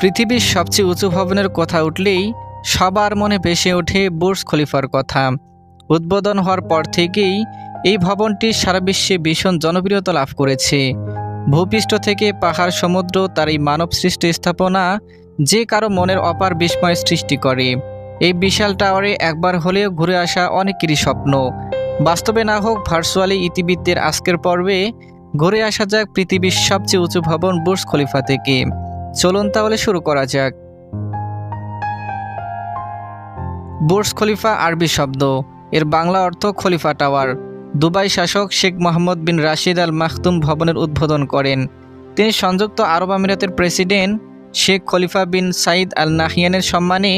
পৃথিবীর সবচেয়ে উঁচু ভবনের কথা উঠলেই সবার মনে ভেসে ওঠে বুর্জ খলিফার কথা। উদ্বোধন হওয়ার পর থেকেই এই ভবনটি সারা বিশ্বে ভীষণ জনপ্রিয়তা লাভ করেছে। ভূপৃষ্ঠ থেকে পাহাড়, সমুদ্র, তার এই মানব সৃষ্ট স্থাপনা যে কারো মনের অপার বিস্ময় সৃষ্টি করে। এই বিশাল টাওয়ারে একবার হলেও ঘুরে আসা অনেকেরই স্বপ্ন। বাস্তবে না হোক ভার্চুয়ালি, ইতিবৃত্তের আজকের পর্বে ঘুরে আসা যাক পৃথিবীর সবচেয়ে উঁচু ভবন বুর্জ খলিফা থেকে। চলুন তাহলে শুরু করা যাক। বুর্জ খলিফা আরবি শব্দ, এর বাংলা অর্থ খলিফা টাওয়ার। দুবাই শাসক শেখ মোহাম্মদ বিন রাশিদ আল মাখতুম ভবনের উদ্বোধন করেন। তিনি সংযুক্ত আরব আমিরাতের প্রেসিডেন্ট শেখ খলিফা বিন সাইদ আল নাহিয়ানের সম্মানে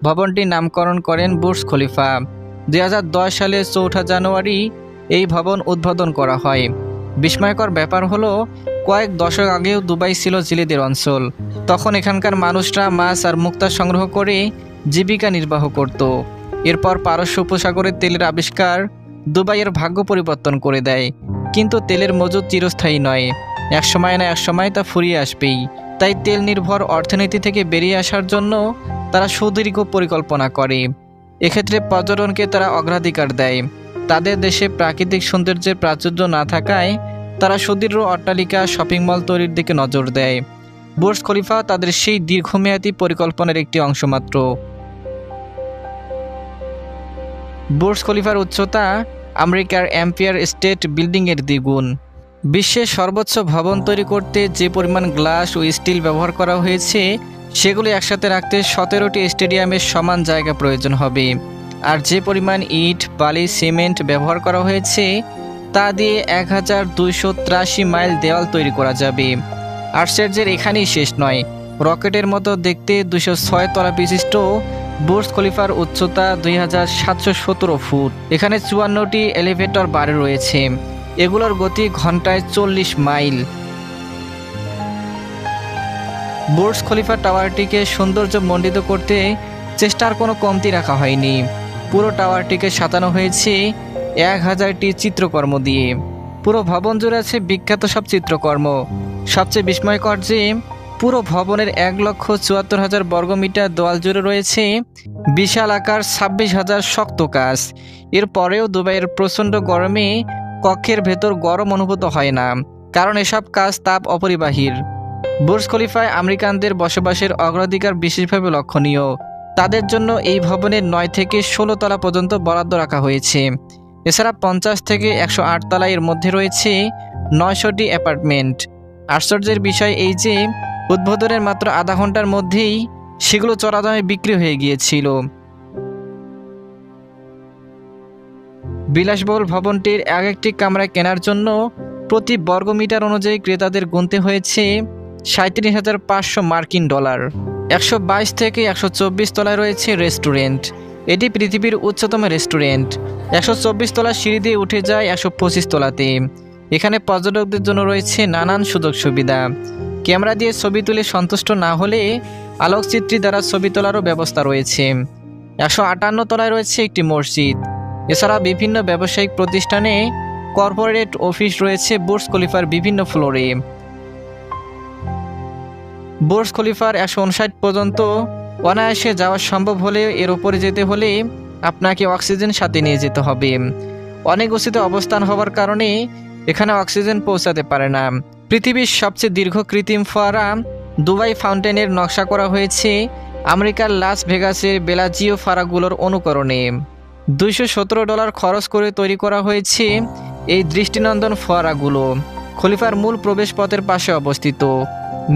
ভবনটির নামকরণ করেন বুর্জ খলিফা। 2010 সালের 4 জানুয়ারি এই ভবন উদ্বোধন করা হয়। বিস্ময়কর ব্যাপার হলো, কয়েক দশক আগেও দুবাই ছিল জেলেদের অঞ্চল। তখন এখানকার মানুষরা মাছ আর মুক্তা সংগ্রহ করে জীবিকা নির্বাহ করত। এরপর পারস্য উপসাগরের তেলের আবিষ্কার দুবাইয়ের ভাগ্য পরিবর্তন করে দেয়। কিন্তু তেলের মজুদ চিরস্থায়ী নয়, একসময় না একসময় তা ফুরিয়ে আসবেই। তাই তেল নির্ভর অর্থনীতি থেকে বেরিয়ে আসার জন্য তারা সুদীর্ঘ পরিকল্পনা করে। এক্ষেত্রে পর্যটনকে তারা অগ্রাধিকার দেয়। তাদের দেশে প্রাকৃতিক সৌন্দর্যের প্রাচুর্য না থাকায় তারা সুদৃঢ় অট্টালিকা, শপিং মল তৈরির দিকে নজর দেয়। বুর্জ খলিফা তাদের সেই দীর্ঘমেয়াদী পরিকল্পনার একটি অংশ মাত্র। বুর্জ খলিফার উচ্চতা আমেরিকার এম্পায়ার স্টেট বিল্ডিংয়ের দ্বিগুণ। বিশ্বের সর্বোচ্চ ভবন তৈরি করতে যে পরিমাণ গ্লাস ও স্টিল ব্যবহার করা হয়েছে, সেগুলো একসাথে রাখতে 17টি স্টেডিয়ামের সমান জায়গা প্রয়োজন হবে। আর যে পরিমাণ ইট, বালি, সিমেন্ট ব্যবহার করা হয়েছে, তা দিয়ে 1283 মাইল দেওয়াল তৈরি করা যাবে। আশ্চর্যের এখানেই শেষ নয়। রকেটের মতো দেখতে 206 তলা বিশিষ্ট বুর্জ খলিফার উচ্চতা 2717 ফুট। এখানে 54টি এলিভেটর বাড়ি রয়েছে। এগুলোর গতি ঘন্টায় 40 মাইল। বুর্জ খলিফা টাওয়ারটিকে সৌন্দর্য মণ্ডিত করতে চেষ্টার কোনো কমতি রাখা হয়নি। পুরো টাওয়ারটিকে সাজানো হয়েছে 1000টি চিত্রকর্ম দিয়ে। পুরো ভবন জুড়ে আছে বিখ্যাত সব চিত্রকর্ম। সবচেয়ে বিস্ময়কর যে পুরো ভবনের 1,74,000 বর্গমিটার দেওয়াল জুড়ে রয়েছে বিশাল আকার 26,000 শক্ত কাচ। এরপরেও দুবাইয়ের প্রচণ্ড গরমে কক্ষের ভেতর গরম অনুভূত হয় না, কারণ এসব কাচ তাপ অপরিবাহীর। বুর্জ খলিফায় আমেরিকানদের বসবাসের অগ্রাধিকার বিশেষভাবে লক্ষণীয়। তাদের জন্য এই ভবনের 9 থেকে 16 তলা পর্যন্ত বরাদ্দ রাখা হয়েছে। এছাড়া 50 থেকে 108 তলা এর মধ্যে রয়েছে 900টি অ্যাপার্টমেন্ট। আশ্চর্যের বিষয় এই যে উদ্বোধনের মাত্র আধা ঘন্টার মধ্যেই সেগুলো চড়া দামে বিক্রি হয়ে গিয়েছিল। বিলাসবহুল ভবনটির এক একটি কামরা কেনার জন্য প্রতি বর্গমিটার অনুযায়ী ক্রেতাদের গুনতে হয়েছে 37,500 মার্কিন ডলার। 122 থেকে 124 তলায় রয়েছে রেস্টুরেন্ট। এটি পৃথিবীর উচ্চতম রেস্টুরেন্ট। 124 তলা সিঁড়ি দিয়ে উঠে যায় 125 তলাতে। এখানে পর্যটকদের জন্য রয়েছে নানান সুযোগ সুবিধা। ক্যামেরা দিয়ে ছবি তুলে সন্তুষ্ট না হলে আলোকচিত্রী দ্বারা ছবি তোলারও ব্যবস্থা রয়েছে। 158 তলায় রয়েছে একটি মসজিদ। এছাড়া বিভিন্ন ব্যবসায়িক প্রতিষ্ঠানে কর্পোরেট অফিস রয়েছে বুর্জ খলিফার বিভিন্ন ফ্লোরে। বুর্জ খলিফার 159 পর্যন্ত অনায়াসে যাওয়া সম্ভব হলেও এর উপরে যেতে হলে আপনাকে অক্সিজেন সাথে নিয়ে যেতে হবে। অনেক উঁচুতে অবস্থান হওয়ার কারণে এখানে অক্সিজেন পৌঁছাতে পারে না। পৃথিবীর সবচেয়ে দীর্ঘ কৃত্রিম ফোয়ারা দুবাই ফাউন্টেনের নকশা করা হয়েছে আমেরিকার লাস ভেগাসের বেলাজিও ফোয়ারাগুলোর অনুকরণে। $217 খরচ করে তৈরি করা হয়েছে এই দৃষ্টিনন্দন ফোয়ারাগুলো। খলিফার মূল প্রবেশ পথের পাশে অবস্থিত।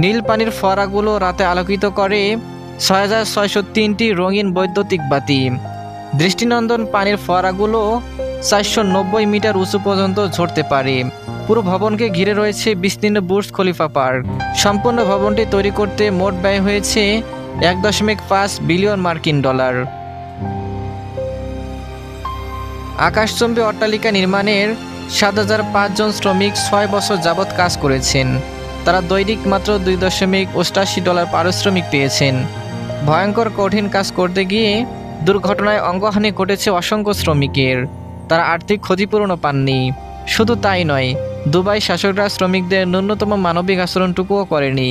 নীল পানির ফোয়ারাগুলো রাতে আলোকিত করে 6603টি রঙিন বৈদ্যুতিক বাতি। দৃষ্টিনন্দন পানির ফোয়ারাগুলো 490 মিটার উঁচু পর্যন্ত ঝরতে পারে। পুরো ভবনকে ঘিরে রয়েছে বিস্তীর্ণ বুর্জ খলিফা পার্ক। সম্পূর্ণ ভবনটি তৈরি করতে মোট ব্যয় হয়েছে 1.5 বিলিয়ন মার্কিন ডলার। আকাশচুম্বী অট্টালিকা নির্মাণের 7,005 জন শ্রমিক 6 বছর যাবৎ কাজ করেছেন। তারা দৈনিক মাত্র $2.88 পারিশ্রমিক পেয়েছেন। ভয়ঙ্কর কঠিন কাজ করতে গিয়ে দুর্ঘটনায় অঙ্গহানি ঘটেছে অসংখ্য শ্রমিকের। তারা আর্থিক ক্ষতিপূরণও পাননি। শুধু তাই নয়, দুবাই শাসকরা শ্রমিকদের ন্যূনতম মানবিক আচরণটুকুও করেনি।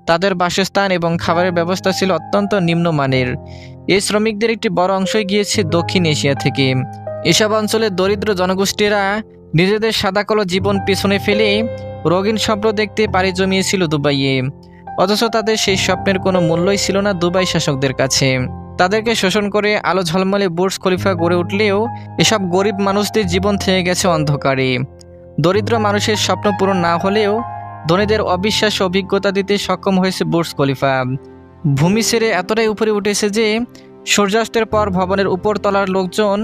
তাদের বাসস্থান এবং খাবারের ব্যবস্থা ছিল অত্যন্ত নিম্নমানের। এই শ্রমিকদের একটি বড় অংশই গিয়েছে দক্ষিণ এশিয়া থেকে। এসব অঞ্চলের দরিদ্র জনগোষ্ঠীরা নিজেদের সাদাকালো জীবন পেছনে ফেলে রঙিন স্বপ্ন দেখতে পাড়ি জমিয়েছিল দুবাইয়ে। অথচ তাদের সেই স্বপ্নের কোনো মূল্যই ছিল না দুবাই শাসকদের কাছে। তাদেরকে শোষণ করে আলো ঝলমলে বুর্জ খলিফা গড়ে উঠলেও এসব গরিব মানুষদের জীবন থেকে গেছে অন্ধকারে। দরিদ্র মানুষের স্বপ্ন পূরণ না হলেও ধনীদের অবিশ্বাস্য অভিজ্ঞতা দিতে সক্ষম হয়েছে বুর্জ খলিফা। ভূমি ছেড়ে এতটাই উপরে উঠেছে যে সূর্যাস্তের পর ভবনের উপর তলার লোকজন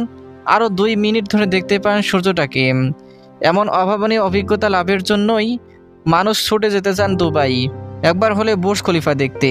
আরও 2 মিনিট ধরে দেখতে পান সূর্যটাকে। এমন অভাবনীয় অভিজ্ঞতা লাভের জন্যই মানুষ ছুটে যেতে চান দুবাই, একবার হলে বুর্জ খলিফা দেখতে।